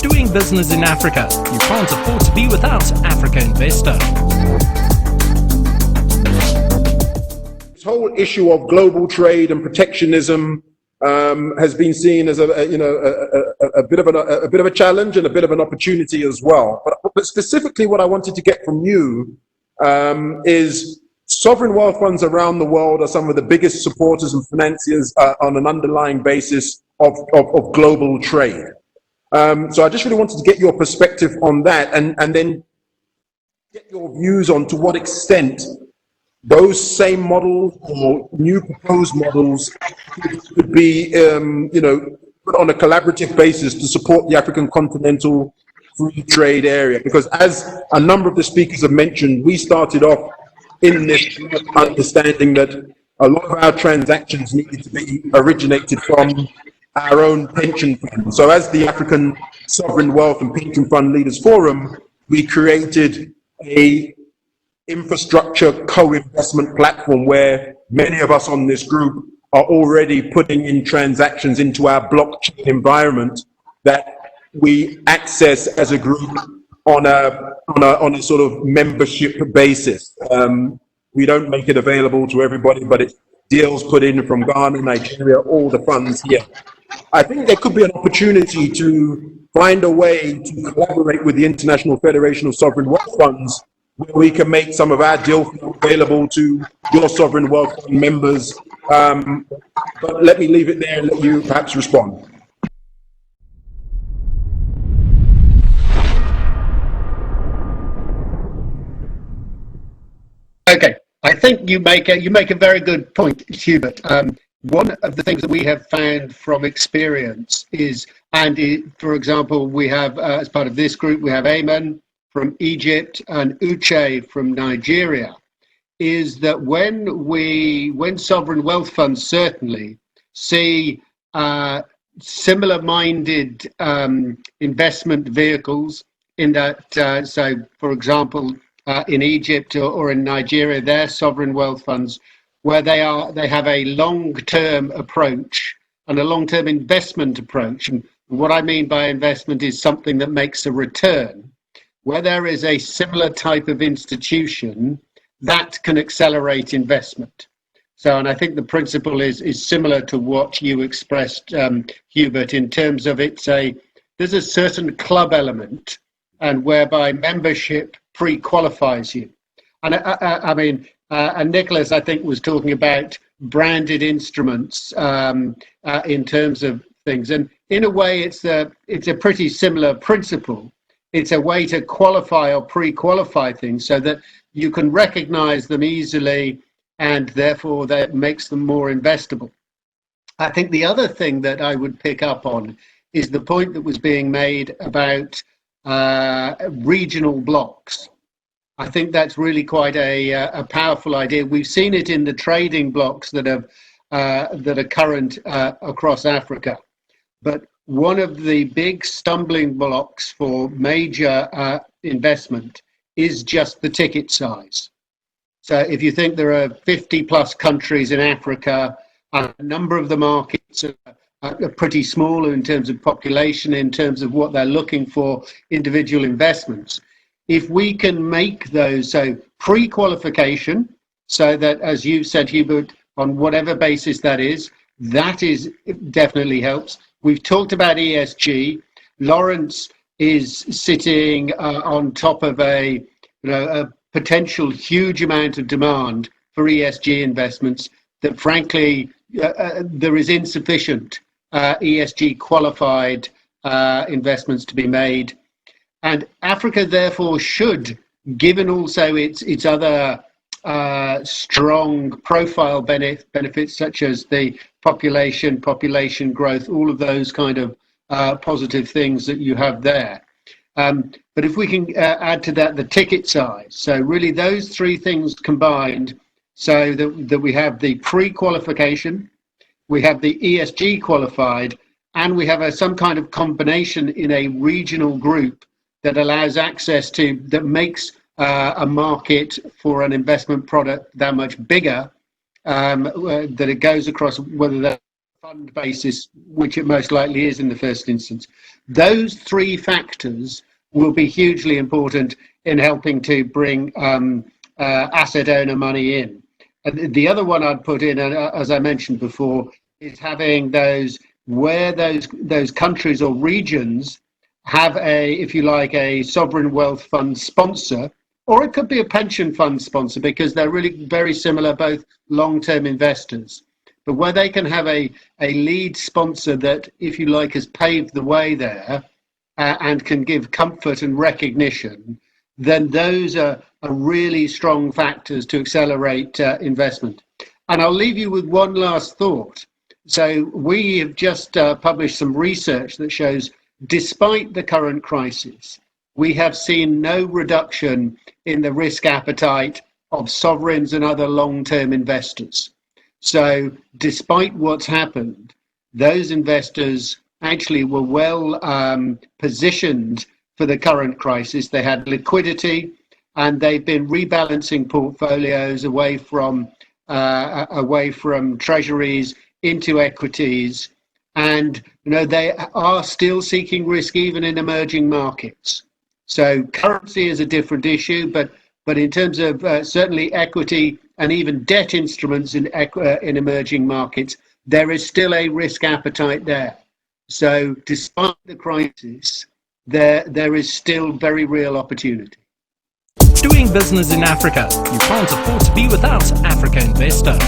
doing business in Africa. You can't afford to be without Africa Investor. This whole issue of global trade and protectionism has been seen as a bit of a challenge and a bit of an opportunity as well. But specifically, what I wanted to get from you is sovereign wealth funds around the world are some of the biggest supporters and financiers on an underlying basis of global trade. So I just really wanted to get your perspective on that, and then get your views on to what extent those same models or new proposed models could be, put on a collaborative basis to support the African continental free trade area. Because as a number of the speakers have mentioned, we started off in this understanding that a lot of our transactions needed to be originated from our own pension fund. So as the African Sovereign Wealth and Pension Fund Leaders Forum, we created a infrastructure co-investment platform where many of us on this group are already putting in transactions into our blockchain environment that we access as a group on a sort of membership basis. We don't make it available to everybody, but it's deals put in from Ghana, Nigeria, all the funds here. I think there could be an opportunity to find a way to collaborate with the International Federation of Sovereign Wealth Funds, where we can make some of our deal flow available to your sovereign wealth fund members. But let me leave it there and let you perhaps respond. Okay, I think you make a very good point, Hubert. One of the things that we have found from experience is, for example, we have as part of this group, we have Ayman from Egypt and Uche from Nigeria, is that when sovereign wealth funds certainly see similar-minded investment vehicles in that, so for example, in Egypt or in Nigeria, their sovereign wealth funds, where they have a long-term approach and a long-term investment approach. And what I mean by investment is something that makes a return. Where there is a similar type of institution, that can accelerate investment. So, and I think the principle is similar to what you expressed, Hubert, in terms of there's a certain club element, and whereby membership pre-qualifies you. And and Nicholas, I think, was talking about branded instruments in terms of things. And in a way, it's a pretty similar principle. It's a way to qualify or pre-qualify things so that you can recognize them easily, and therefore that makes them more investable. I think the other thing that I would pick up on is the point that was being made about regional blocks. I think that's really quite a powerful idea. We've seen it in the trading blocks that are current across Africa. But one of the big stumbling blocks for major investment is just the ticket size. So if you think there are 50 plus countries in Africa, a number of the markets are pretty small in terms of population, in terms of what they're looking for individual investments. If we can make those, so pre-qualification, so that, as you said, Hubert, on whatever basis that is it definitely helps. We've talked about ESG. Lawrence is sitting on top of a potential huge amount of demand for ESG investments that, frankly, there is insufficient ESG qualified investments to be made. And Africa, therefore, should, given also its other strong profile benefits, such as the population growth, all of those kind of positive things that you have there. But if we can add to that the ticket size, so really those three things combined, so that we have the pre-qualification, we have the ESG qualified, and we have some kind of combination in a regional group that allows access to, that makes a market for an investment product that much bigger, that it goes across, whether that's a fund basis, which it most likely is in the first instance, Those three factors will be hugely important in helping to bring asset owner money in. And the other one I'd put in, as I mentioned before, is having those where those countries or regions have a, if you like, a sovereign wealth fund sponsor, or it could be a pension fund sponsor, because they're really very similar, both long-term investors. But where they can have a lead sponsor that, if you like, has paved the way there and can give comfort and recognition, then those are really strong factors to accelerate investment. And I'll leave you with one last thought. So we have just published some research that shows, despite the current crisis, we have seen no reduction in the risk appetite of sovereigns and other long-term investors. So despite what's happened, those investors actually were well positioned for the current crisis. They had liquidity, and they've been rebalancing portfolios away from treasuries into equities. And they are still seeking risk even in emerging markets. So currency is a different issue, but in terms of certainly equity and even debt instruments in emerging markets, there is still a risk appetite there. So despite the crisis, there is still very real opportunity. Doing business in Africa, you can't afford to be without Africa Investor.